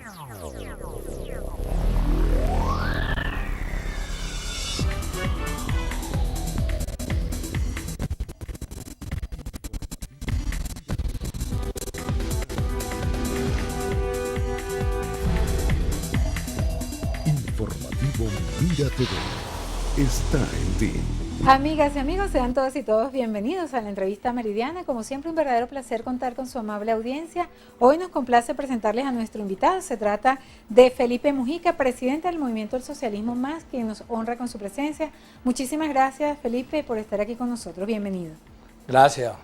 Informativo Mira TV está en ti. Amigas y amigos, sean todos y todos bienvenidos a la entrevista meridiana. Como siempre, un verdadero placer contar con su amable audiencia. Hoy nos complace presentarles a nuestro invitado. Se trata de Felipe Mujica, presidente del Movimiento del Socialismo Más, quien nos honra con su presencia. Muchísimas gracias, Felipe, por estar aquí con nosotros. Bienvenido. Gracias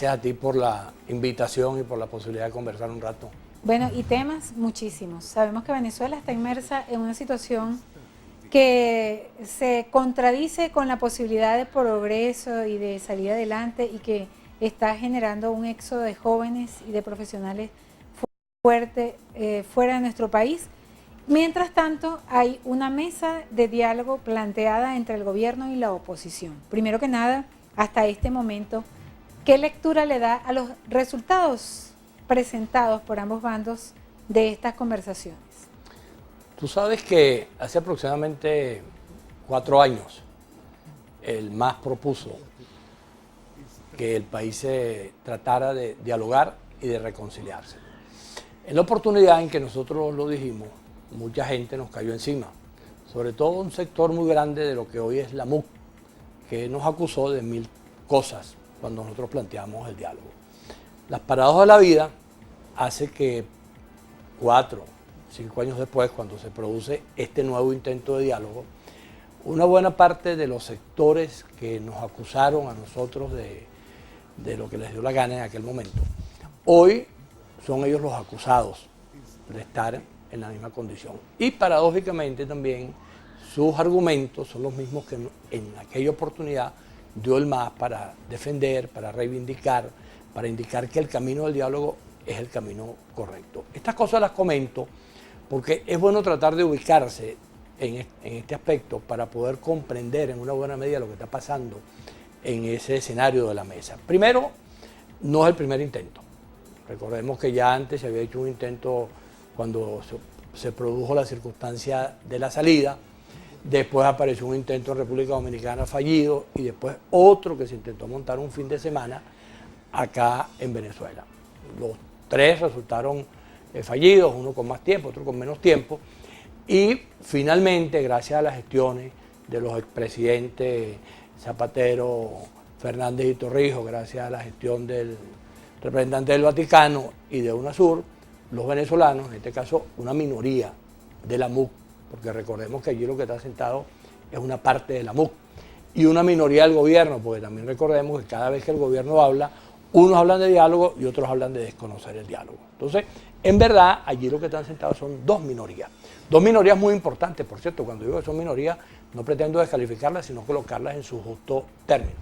a ti por la invitación y por la posibilidad de conversar un rato. Bueno, y temas muchísimos. Sabemos que Venezuela está inmersa en una situación que se contradice con la posibilidad de progreso y de salir adelante y que está generando un éxodo de jóvenes y de profesionales fuerte fuera de nuestro país. Mientras tanto, hay una mesa de diálogo planteada entre el gobierno y la oposición. Primero que nada, hasta este momento, ¿qué lectura le da a los resultados presentados por ambos bandos de estas conversaciones? Tú sabes que hace aproximadamente 4 años el MAS propuso que el país se tratara de dialogar y de reconciliarse. En la oportunidad en que nosotros lo dijimos, mucha gente nos cayó encima, sobre todo un sector muy grande de lo que hoy es la MUC, que nos acusó de 1000 cosas cuando nosotros planteamos el diálogo. Las paradojas de la vida hace que 5 años después, cuando se produce este nuevo intento de diálogo, una buena parte de los sectores que nos acusaron a nosotros de lo que les dio la gana en aquel momento, hoy son ellos los acusados de estar en la misma condición. Y paradójicamente también sus argumentos son los mismos que en aquella oportunidad dio el MAS para defender, para reivindicar, para indicar que el camino del diálogo es el camino correcto. Estas cosas las comento porque es bueno tratar de ubicarse en este aspecto para poder comprender en una buena medida lo que está pasando en ese escenario de la mesa. Primero, no es el primer intento. Recordemos que ya antes se había hecho un intento cuando se produjo la circunstancia de la salida, después apareció un intento en República Dominicana fallido y después otro que se intentó montar un fin de semana acá en Venezuela. Los 3 resultaron fallidos, uno con más tiempo, otro con menos tiempo, y finalmente, gracias a las gestiones de los expresidentes Zapatero, Fernández y Torrijos, gracias a la gestión del representante del Vaticano y de UNASUR, los venezolanos, en este caso una minoría de la MUC, porque recordemos que allí lo que está sentado es una parte de la MUC, y una minoría del gobierno, porque también recordemos que cada vez que el gobierno habla, unos hablan de diálogo y otros hablan de desconocer el diálogo. Entonces, en verdad, allí lo que están sentados son 2 minorías. 2 minorías muy importantes, por cierto, cuando digo que son minorías, no pretendo descalificarlas, sino colocarlas en su justo término.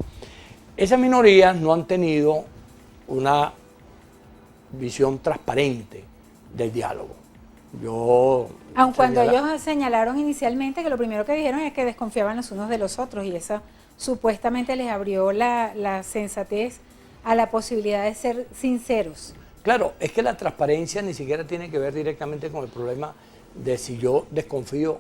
Esas minorías no han tenido una visión transparente del diálogo. Aun cuando ellos señalaron inicialmente que lo primero que dijeron es que desconfiaban los unos de los otros y eso supuestamente les abrió la sensatez a la posibilidad de ser sinceros. Claro, es que la transparencia ni siquiera tiene que ver directamente con el problema de si yo desconfío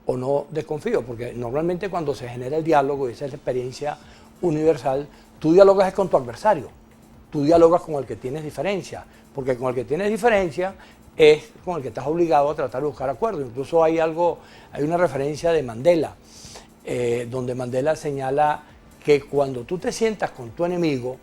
o no desconfío, porque normalmente cuando se genera el diálogo, y esa es la experiencia universal, tú dialogas con tu adversario, tú dialogas con el que tienes diferencia, porque con el que tienes diferencia es con el que estás obligado a tratar de buscar acuerdos. Incluso hay una referencia de Mandela, donde Mandela señala que cuando tú te sientas con tu enemigo,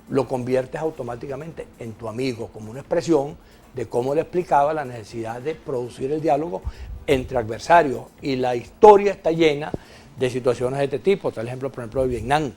lo conviertes automáticamente en tu amigo, como una expresión de cómo le explicaba la necesidad de producir el diálogo entre adversarios. Y la historia está llena de situaciones de este tipo. Está el ejemplo, por ejemplo, de Vietnam.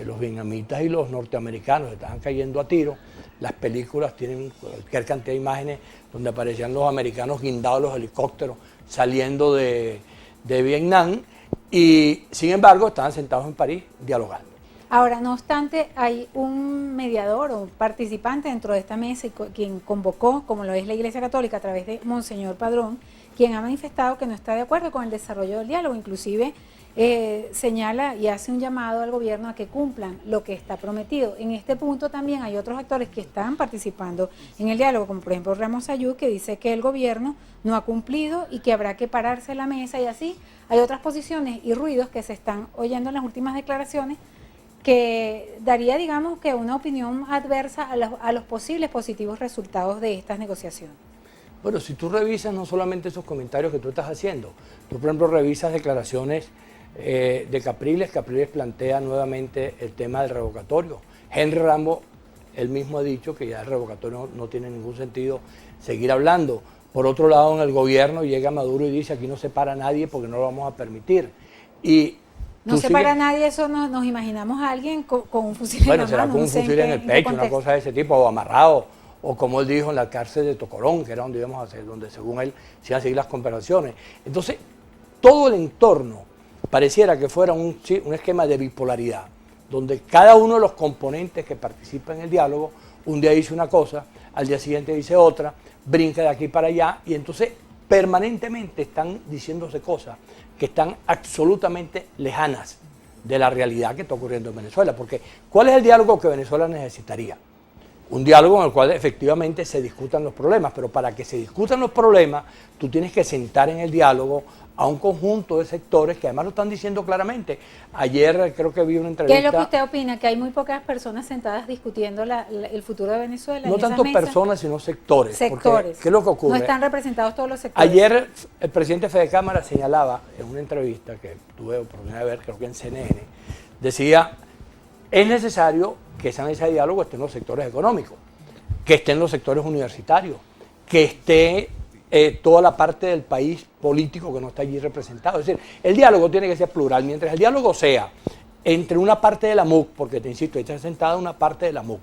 Los vietnamitas y los norteamericanos estaban cayendo a tiro. Las películas tienen cualquier cantidad de imágenes donde aparecían los americanos guindados los helicópteros saliendo de Vietnam y, sin embargo, estaban sentados en París dialogando. Ahora, no obstante, hay un mediador o participante dentro de esta mesa quien convocó, como lo es la Iglesia Católica, a través de Monseñor Padrón, quien ha manifestado que no está de acuerdo con el desarrollo del diálogo. Inclusive señala y hace un llamado al gobierno a que cumplan lo que está prometido. En este punto también hay otros actores que están participando en el diálogo, como por ejemplo Ramos Ayú, que dice que el gobierno no ha cumplido y que habrá que pararse a la mesa, y así hay otras posiciones y ruidos que se están oyendo en las últimas declaraciones que daría, digamos, que una opinión adversa a los posibles positivos resultados de estas negociaciones. Bueno, si tú revisas no solamente esos comentarios que tú estás haciendo, tú por ejemplo revisas declaraciones de Capriles plantea nuevamente el tema del revocatorio. Henry Ramos, él mismo ha dicho que ya el revocatorio no tiene ningún sentido seguir hablando. Por otro lado, en el gobierno llega Maduro y dice aquí no se para nadie porque no lo vamos a permitir. Y no se para nadie, eso nos imaginamos a alguien con un fusil en la mano. Bueno, será con un fusil en el pecho, una cosa de ese tipo, o amarrado, o como él dijo en la cárcel de Tocorón, que era donde íbamos a hacer, donde según él se iban a seguir las conversaciones. Entonces, todo el entorno pareciera que fuera un esquema de bipolaridad, donde cada uno de los componentes que participan en el diálogo, un día dice una cosa, al día siguiente dice otra, brinca de aquí para allá, y entonces permanentemente están diciéndose cosas que están absolutamente lejanas de la realidad que está ocurriendo en Venezuela. Porque, ¿cuál es el diálogo que Venezuela necesitaría? Un diálogo en el cual efectivamente se discutan los problemas, pero para que se discutan los problemas, tú tienes que sentar en el diálogo a un conjunto de sectores que además lo están diciendo claramente. Ayer creo que vi una entrevista... ¿Qué es lo que usted opina? ¿Que hay muy pocas personas sentadas discutiendo el futuro de Venezuela? No tanto personas, sino sectores. Sectores. ¿Qué es lo que ocurre? No están representados todos los sectores. Ayer el presidente Fede Cámara señalaba en una entrevista que tuve oportunidad de ver, creo que en CNN, decía, es necesario que esa mesa de diálogo esté en los sectores económicos, que esté en los sectores universitarios, que esté toda la parte del país político que no está allí representado. Es decir, el diálogo tiene que ser plural. Mientras el diálogo sea entre una parte de la MUC, porque te insisto, está sentada una parte de la MUC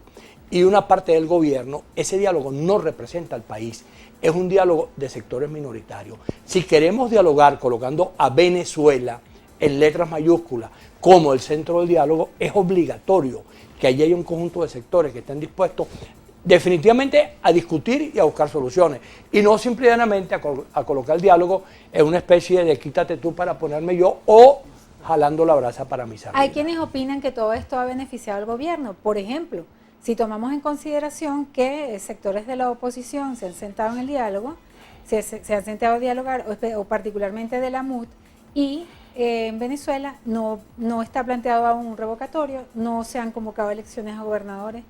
y una parte del gobierno, ese diálogo no representa al país. Es un diálogo de sectores minoritarios. Si queremos dialogar colocando a Venezuela en letras mayúsculas como el centro del diálogo, es obligatorio que allí haya un conjunto de sectores que estén dispuestos definitivamente a discutir y a buscar soluciones, y no simplemente a colocar el diálogo en una especie de quítate tú para ponerme yo, o jalando la brasa para mis amigos. Hay quienes opinan que todo esto ha beneficiado al gobierno. Por ejemplo, si tomamos en consideración que sectores de la oposición se han sentado en el diálogo, se han sentado a dialogar, o particularmente de la MUT, y en Venezuela no está planteado aún un revocatorio, no se han convocado elecciones a gobernadores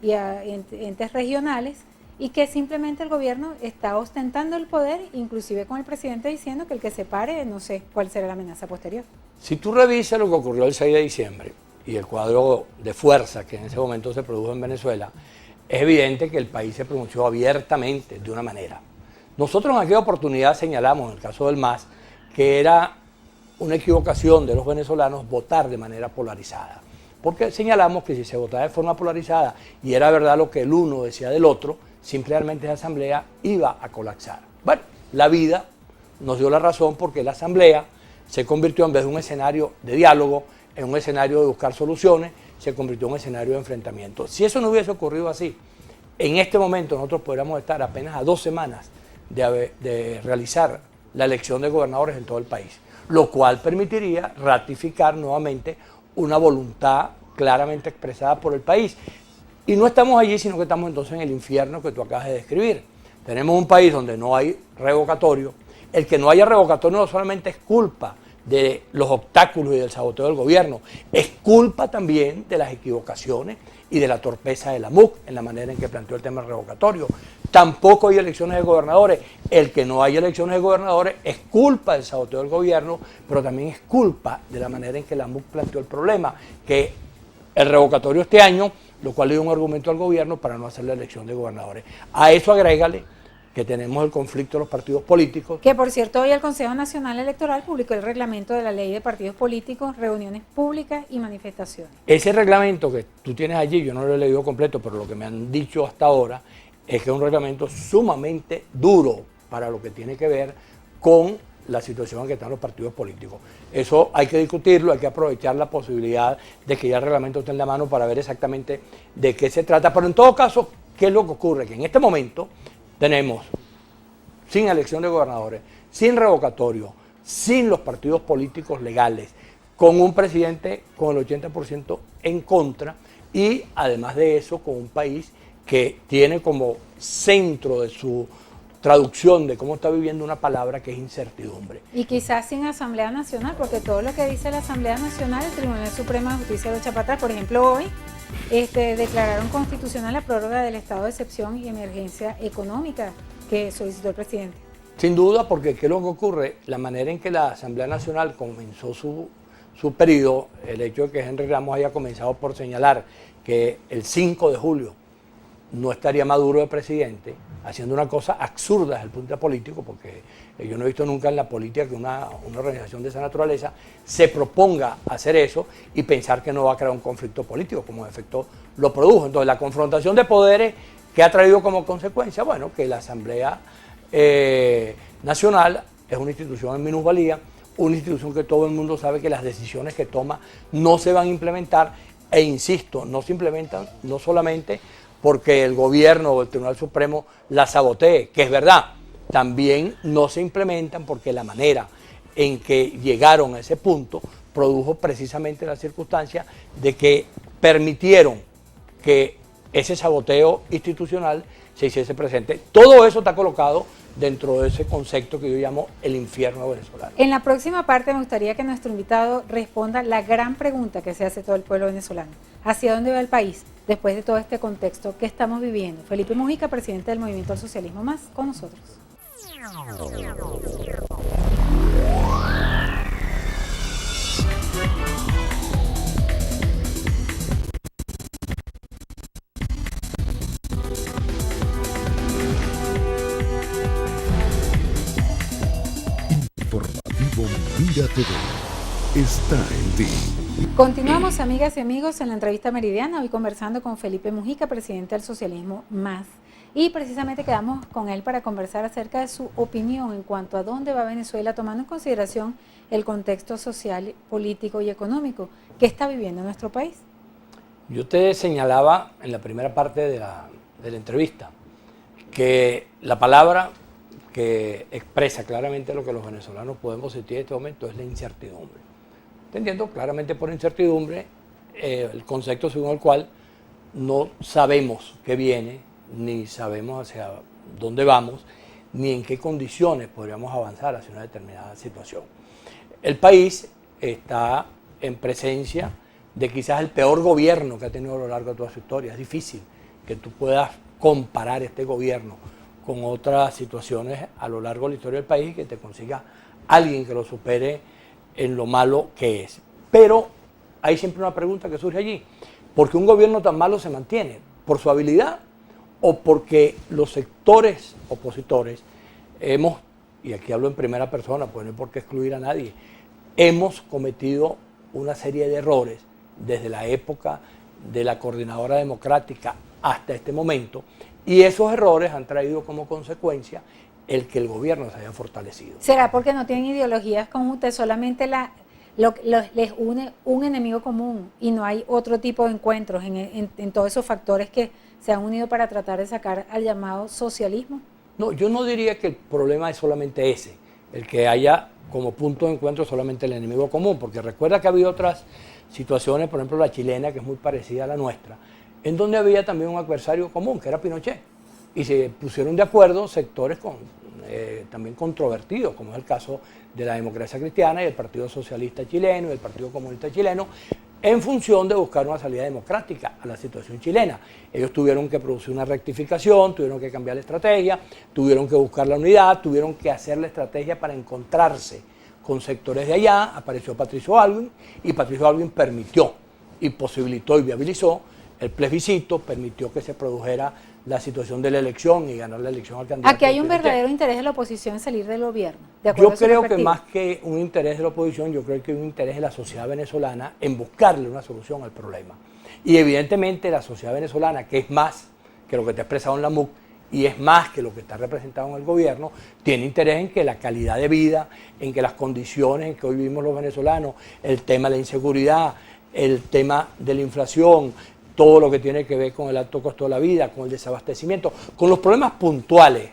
y a entes regionales, y que simplemente el gobierno está ostentando el poder, inclusive con el presidente diciendo que el que se pare, no sé cuál será la amenaza posterior. Si tú revisas lo que ocurrió el 6 de diciembre y el cuadro de fuerza que en ese momento se produjo en Venezuela, es evidente que el país se pronunció abiertamente de una manera. Nosotros en aquella oportunidad señalamos, en el caso del MAS, que era una equivocación de los venezolanos votar de manera polarizada. Porque señalamos que si se votaba de forma polarizada y era verdad lo que el uno decía del otro, simplemente esa asamblea iba a colapsar. Bueno, la vida nos dio la razón porque la asamblea se convirtió, en vez de un escenario de diálogo, en un escenario de buscar soluciones, se convirtió en un escenario de enfrentamiento. Si eso no hubiese ocurrido así, en este momento nosotros podríamos estar apenas a 2 semanas de realizar la elección de gobernadores en todo el país, lo cual permitiría ratificar nuevamente una voluntad claramente expresada por el país. Y no estamos allí, sino que estamos entonces en el infierno que tú acabas de describir. Tenemos un país donde no hay revocatorio. El que no haya revocatorio no solamente es culpa de los obstáculos y del saboteo del gobierno, es culpa también de las equivocaciones y de la torpeza de la MUC en la manera en que planteó el tema revocatorio. Tampoco hay elecciones de gobernadores. El que no haya elecciones de gobernadores es culpa del saboteo del gobierno, pero también es culpa de la manera en que la MUC planteó el problema, que el revocatorio este año, lo cual le dio un argumento al gobierno para no hacer la elección de gobernadores. A eso agrégale que tenemos el conflicto de los partidos políticos. Que por cierto, hoy el Consejo Nacional Electoral publicó el reglamento de la ley de partidos políticos, reuniones públicas y manifestaciones. Ese reglamento que tú tienes allí, yo no lo he leído completo, pero lo que me han dicho hasta ahora es que es un reglamento sumamente duro para lo que tiene que ver con la situación en que están los partidos políticos. Eso hay que discutirlo, hay que aprovechar la posibilidad de que ya el reglamento esté en la mano para ver exactamente de qué se trata. Pero en todo caso, ¿qué es lo que ocurre? Que en este momento tenemos, sin elección de gobernadores, sin revocatorio, sin los partidos políticos legales, con un presidente con el 80% en contra y además de eso con un país que tiene como centro de su traducción de cómo está viviendo una palabra que es incertidumbre. Y quizás sin Asamblea Nacional, porque todo lo que dice la Asamblea Nacional, el Tribunal Supremo de Justicia lo echa para atrás. Por ejemplo, hoy declararon constitucional la prórroga del estado de excepción y emergencia económica que solicitó el presidente. Sin duda, porque ¿qué es lo que ocurre? La manera en que la Asamblea Nacional comenzó su periodo, el hecho de que Henry Ramos haya comenzado por señalar que el 5 de julio no estaría Maduro de presidente, haciendo una cosa absurda desde el punto de vista político, porque yo no he visto nunca en la política que una organización de esa naturaleza se proponga hacer eso y pensar que no va a crear un conflicto político, como en efecto lo produjo. Entonces, la confrontación de poderes, ¿qué ha traído como consecuencia? Bueno, que la Asamblea Nacional es una institución en minusvalía, una institución que todo el mundo sabe que las decisiones que toma no se van a implementar, e insisto, no se implementan no solamente porque el gobierno o el Tribunal Supremo la sabotee, que es verdad, también no se implementan porque la manera en que llegaron a ese punto produjo precisamente la circunstancia de que permitieron que ese saboteo institucional se hiciese presente. Todo eso está colocado dentro de ese concepto que yo llamo el infierno venezolano. En la próxima parte me gustaría que nuestro invitado responda la gran pregunta que se hace todo el pueblo venezolano. ¿Hacia dónde va el país después de todo este contexto que estamos viviendo? Felipe Mujica, presidente del Movimiento al Socialismo Más, con nosotros. Informativo Mira TV está en ti. Continuamos, amigas y amigos, en la entrevista meridiana, hoy conversando con Felipe Mujica, presidente del Socialismo Más. Y precisamente quedamos con él para conversar acerca de su opinión en cuanto a dónde va Venezuela, tomando en consideración el contexto social, político y económico que está viviendo nuestro país. Yo te señalaba en la primera parte de la entrevista que la palabra que expresa claramente lo que los venezolanos podemos sentir en este momento es la incertidumbre. Entendiendo claramente por incertidumbre el concepto según el cual no sabemos qué viene, ni sabemos hacia dónde vamos, ni en qué condiciones podríamos avanzar hacia una determinada situación. El país está en presencia de quizás el peor gobierno que ha tenido a lo largo de toda su historia. Es difícil que tú puedas comparar este gobierno con otras situaciones a lo largo de la historia del país, que te consiga alguien que lo supere en lo malo que es. Pero hay siempre una pregunta que surge allí: ¿por qué un gobierno tan malo se mantiene? ¿Por su habilidad o porque los sectores opositores hemos, y aquí hablo en primera persona, pues no hay por qué excluir a nadie, hemos cometido una serie de errores desde la época de la Coordinadora Democrática hasta este momento, y esos errores han traído como consecuencia el que el gobierno se haya fortalecido? ¿Será porque no tienen ideologías conjuntas, solamente les une un enemigo común y no hay otro tipo de encuentros en todos esos factores que se han unido para tratar de sacar al llamado socialismo? No, yo no diría que el problema es solamente ese, el que haya como punto de encuentro solamente el enemigo común, porque recuerda que ha habido otras situaciones, por ejemplo la chilena, que es muy parecida a la nuestra, en donde había también un adversario común, que era Pinochet, y se pusieron de acuerdo sectores también controvertidos, como es el caso de la Democracia Cristiana y el Partido Socialista Chileno y el Partido Comunista Chileno, en función de buscar una salida democrática a la situación chilena. Ellos tuvieron que producir una rectificación, tuvieron que cambiar la estrategia, tuvieron que buscar la unidad, tuvieron que hacer la estrategia para encontrarse con sectores de allá. Apareció Patricio Aylwin, y Patricio Aylwin permitió y posibilitó y viabilizó el plebiscito, permitió que se produjera la situación de la elección y ganar la elección al candidato. Aquí hay un verdadero interés de la oposición en salir del gobierno. Yo creo que más que un interés de la oposición, yo creo que hay un interés de la sociedad venezolana en buscarle una solución al problema. Y evidentemente la sociedad venezolana, que es más que lo que está expresado en la MUC y es más que lo que está representado en el gobierno, tiene interés en que la calidad de vida, en que las condiciones en que hoy vivimos los venezolanos, el tema de la inseguridad, el tema de la inflación, todo lo que tiene que ver con el alto costo de la vida, con el desabastecimiento, con los problemas puntuales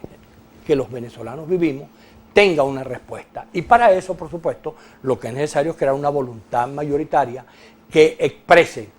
que los venezolanos vivimos, tenga una respuesta. Y para eso, por supuesto, lo que es necesario es crear una voluntad mayoritaria que exprese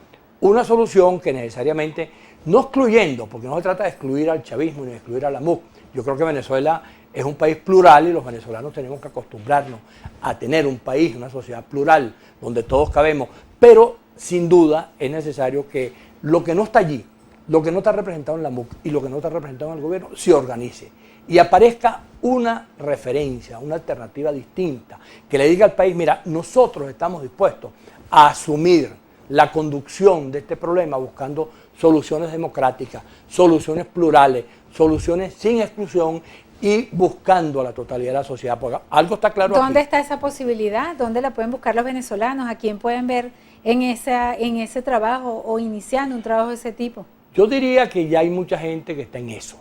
una solución que necesariamente, no excluyendo, porque no se trata de excluir al chavismo ni de excluir a la MUC. Yo creo que Venezuela es un país plural y los venezolanos tenemos que acostumbrarnos a tener un país, una sociedad plural, donde todos cabemos, pero sin duda es necesario que lo que no está allí, lo que no está representado en la MUC y lo que no está representado en el gobierno, se organice y aparezca una referencia, una alternativa distinta, que le diga al país, mira, nosotros estamos dispuestos a asumir la conducción de este problema buscando soluciones democráticas, soluciones plurales, soluciones sin exclusión y buscando a la totalidad de la sociedad. Porque algo está claro. ¿Dónde aquí está esa posibilidad? ¿Dónde la pueden buscar los venezolanos? ¿A quién pueden ver en ese trabajo o iniciando un trabajo de ese tipo? Yo diría que ya hay mucha gente que está en eso.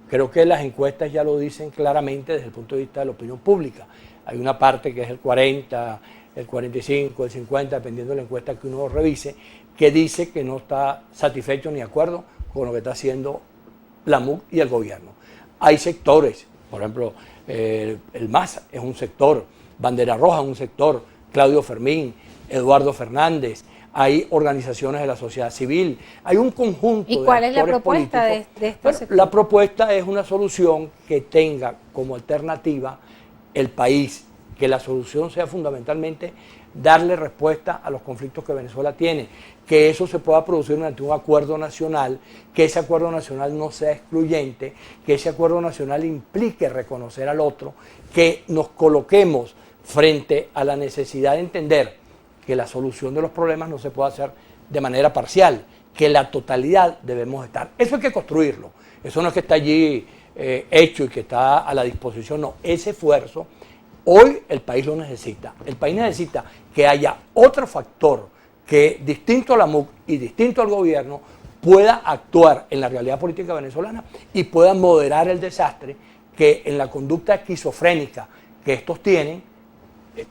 Creo que las encuestas ya lo dicen claramente desde el punto de vista de la opinión pública. Hay una parte que es el 40, el 45, el 50, dependiendo de la encuesta que uno revise, que dice que no está satisfecho ni de acuerdo con lo que está haciendo la MUC y el gobierno. Hay sectores, por ejemplo, el MAS es un sector, Bandera Roja es un sector, Claudio Fermín, Eduardo Fernández, hay organizaciones de la sociedad civil, hay un conjunto de ¿Y cuál es la actores propuesta de políticos. este Bueno, sector? la propuesta es una solución que tenga como alternativa el país, que la solución sea fundamentalmente darle respuesta a los conflictos que Venezuela tiene, que eso se pueda producir mediante un acuerdo nacional, que ese acuerdo nacional no sea excluyente, que ese acuerdo nacional implique reconocer al otro, que nos coloquemos frente a la necesidad de entender que la solución de los problemas no se puede hacer de manera parcial, que la totalidad debemos estar. Eso hay que construirlo, eso no es que está allí hecho y que está a la disposición, no, ese esfuerzo hoy el país lo necesita. El país necesita que haya otro factor que, distinto a la MUC y distinto al gobierno, pueda actuar en la realidad política venezolana y pueda moderar el desastre que en la conducta esquizofrénica que estos tienen,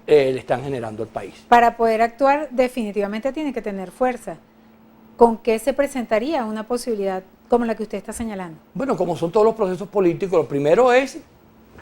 le están generando al país. Para poder actuar definitivamente tiene que tener fuerza. ¿Con qué se presentaría una posibilidad como la que usted está señalando? Bueno, como son todos los procesos políticos, lo primero es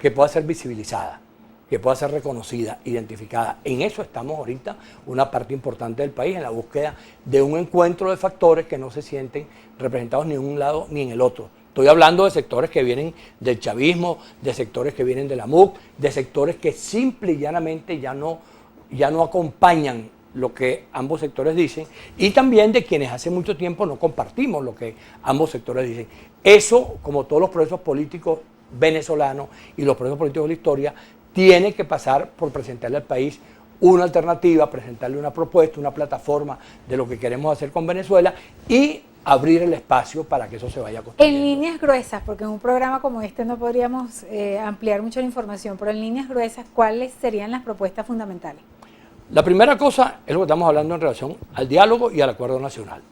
que pueda ser visibilizada, que pueda ser reconocida, identificada. En eso estamos ahorita, una parte importante del país, en la búsqueda de un encuentro de factores que no se sienten representados ni en un lado ni en el otro. Estoy hablando de sectores que vienen del chavismo, de sectores que vienen de la MUC, de sectores que simple y llanamente ya no acompañan lo que ambos sectores dicen, y también de quienes hace mucho tiempo no compartimos lo que ambos sectores dicen. Eso, como todos los procesos políticos venezolanos y los procesos políticos de la historia, tiene que pasar por presentarle al país una alternativa, presentarle una propuesta, una plataforma de lo que queremos hacer con Venezuela y abrir el espacio para que eso se vaya construyendo. En líneas gruesas, porque en un programa como este no podríamos ampliar mucho la información, pero en líneas gruesas, ¿cuáles serían las propuestas fundamentales? La primera cosa es lo que estamos hablando en relación al diálogo y al acuerdo nacional.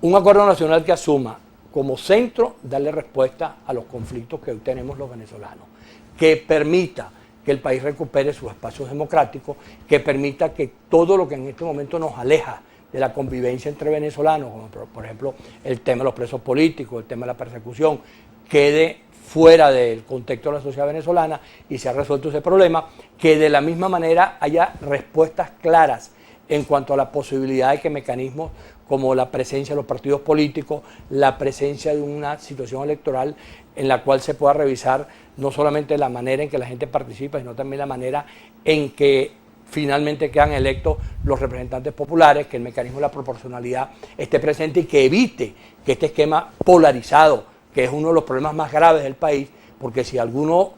Un acuerdo nacional que asuma como centro darle respuesta a los conflictos que hoy tenemos los venezolanos, que permita que el país recupere sus espacios democráticos, que permita que todo lo que en este momento nos aleja de la convivencia entre venezolanos, como por ejemplo el tema de los presos políticos, el tema de la persecución, quede fuera del contexto de la sociedad venezolana y se ha resuelto ese problema, que de la misma manera haya respuestas claras en cuanto a la posibilidad de que mecanismos como la presencia de los partidos políticos, la presencia de una situación electoral en la cual se pueda revisar no solamente la manera en que la gente participa, sino también la manera en que finalmente quedan electos los representantes populares, que el mecanismo de la proporcionalidad esté presente y que evite que este esquema polarizado, que es uno de los problemas más graves del país, porque si algo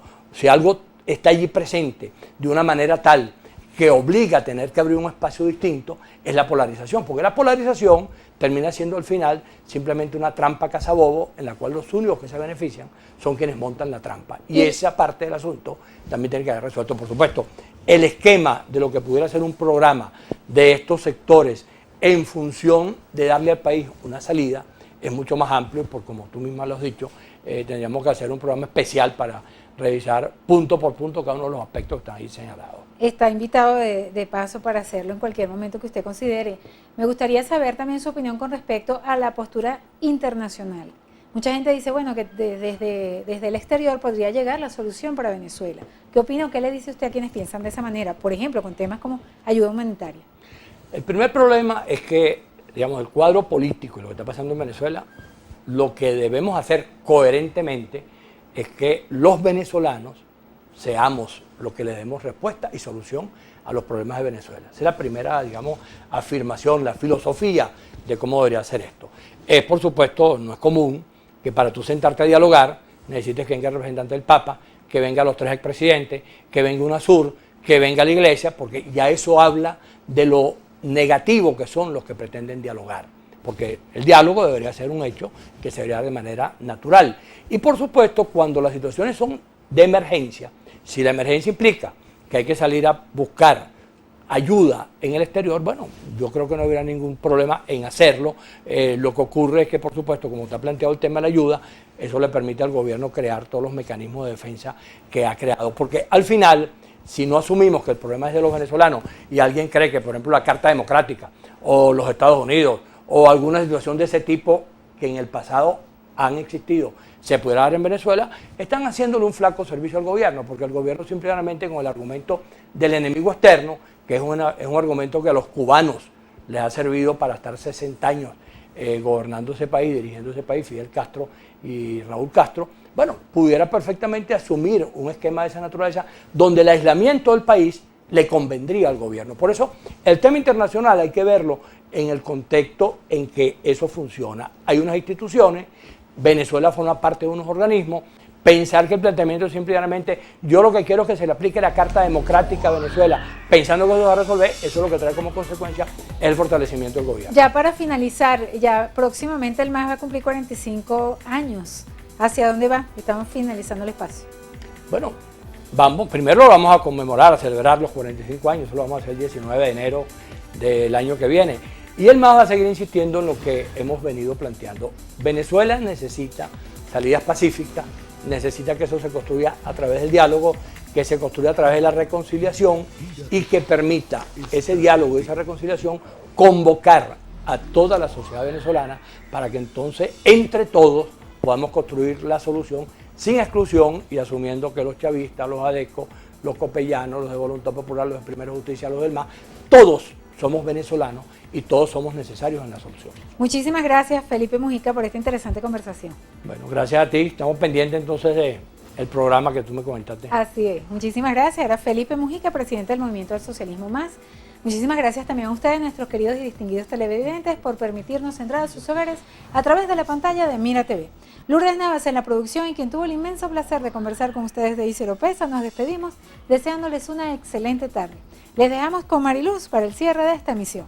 está allí presente de una manera tal que obliga a tener que abrir un espacio distinto, es la polarización, porque la polarización termina siendo al final simplemente una trampa cazabobo en la cual los únicos que se benefician son quienes montan la trampa. Y esa parte del asunto también tiene que haber resuelto, por supuesto. El esquema de lo que pudiera ser un programa de estos sectores en función de darle al país una salida es mucho más amplio, porque como tú misma lo has dicho, tendríamos que hacer un programa especial para revisar punto por punto cada uno de los aspectos que están ahí señalados. Está invitado de paso para hacerlo en cualquier momento que usted considere. Me gustaría saber también su opinión con respecto a la postura internacional. Mucha gente dice, bueno, que desde el exterior podría llegar la solución para Venezuela. ¿Qué opina o qué le dice usted a quienes piensan de esa manera? Por ejemplo, con temas como ayuda humanitaria. El primer problema es que, digamos, el cuadro político y lo que está pasando en Venezuela, lo que debemos hacer coherentemente es que los venezolanos seamos los que le demos respuesta y solución a los problemas de Venezuela. Esa es la primera, digamos, afirmación, la filosofía de cómo debería ser esto. Por supuesto, no es común que para tú sentarte a dialogar necesites que venga el representante del Papa, que vengan los 3 expresidentes, que venga UNASUR, que venga la Iglesia, porque ya eso habla de lo negativo que son los que pretenden dialogar. Porque el diálogo debería ser un hecho que se debería dar de manera natural. Y por supuesto, cuando las situaciones son de emergencia, si la emergencia implica que hay que salir a buscar ayuda en el exterior, bueno, yo creo que no habrá ningún problema en hacerlo. Lo que ocurre es que, por supuesto, como está planteado el tema de la ayuda, eso le permite al gobierno crear todos los mecanismos de defensa que ha creado. Porque al final, si no asumimos que el problema es de los venezolanos y alguien cree que, por ejemplo, la Carta Democrática o los Estados Unidos o alguna situación de ese tipo que en el pasado han existido, se pudiera dar en Venezuela, están haciéndole un flaco servicio al gobierno, porque el gobierno simplemente con el argumento del enemigo externo, que es un argumento que a los cubanos les ha servido para estar 60 años gobernando ese país, dirigiendo ese país, Fidel Castro y Raúl Castro, bueno, pudiera perfectamente asumir un esquema de esa naturaleza donde el aislamiento del país le convendría al gobierno. Por eso el tema internacional hay que verlo en el contexto en que eso funciona. Hay unas instituciones, Venezuela forma parte de unos organismos, pensar que el planteamiento es simplemente yo lo que quiero es que se le aplique la Carta Democrática a Venezuela, pensando que eso va a resolver, eso es lo que trae como consecuencia el fortalecimiento del gobierno. Ya para finalizar, ya próximamente el MAS va a cumplir 45 años. ¿Hacia dónde va? Estamos finalizando el espacio. Bueno, primero lo vamos a conmemorar, a celebrar los 45 años, eso lo vamos a hacer el 19 de enero del año que viene. Y el MAS va a seguir insistiendo en lo que hemos venido planteando. Venezuela necesita salidas pacíficas, necesita que eso se construya a través del diálogo, que se construya a través de la reconciliación y que permita ese diálogo y esa reconciliación convocar a toda la sociedad venezolana para que entonces entre todos podamos construir la solución sin exclusión y asumiendo que los chavistas, los adecos, los copellanos, los de Voluntad Popular, los de Primera Justicia, los del MAS, todos somos venezolanos y todos somos necesarios en la solución. Muchísimas gracias, Felipe Mujica, por esta interesante conversación. Bueno, gracias a ti. Estamos pendientes entonces del programa que tú me comentaste. Así es. Muchísimas gracias. Era Felipe Mujica, presidente del Movimiento del Socialismo Más. Muchísimas gracias también a ustedes, nuestros queridos y distinguidos televidentes, por permitirnos entrar a sus hogares a través de la pantalla de Mira TV. Lourdes Navas en la producción y quien tuvo el inmenso placer de conversar con ustedes de Isidro Pesa. Nos despedimos deseándoles una excelente tarde. Les dejamos con Mariluz para el cierre de esta emisión.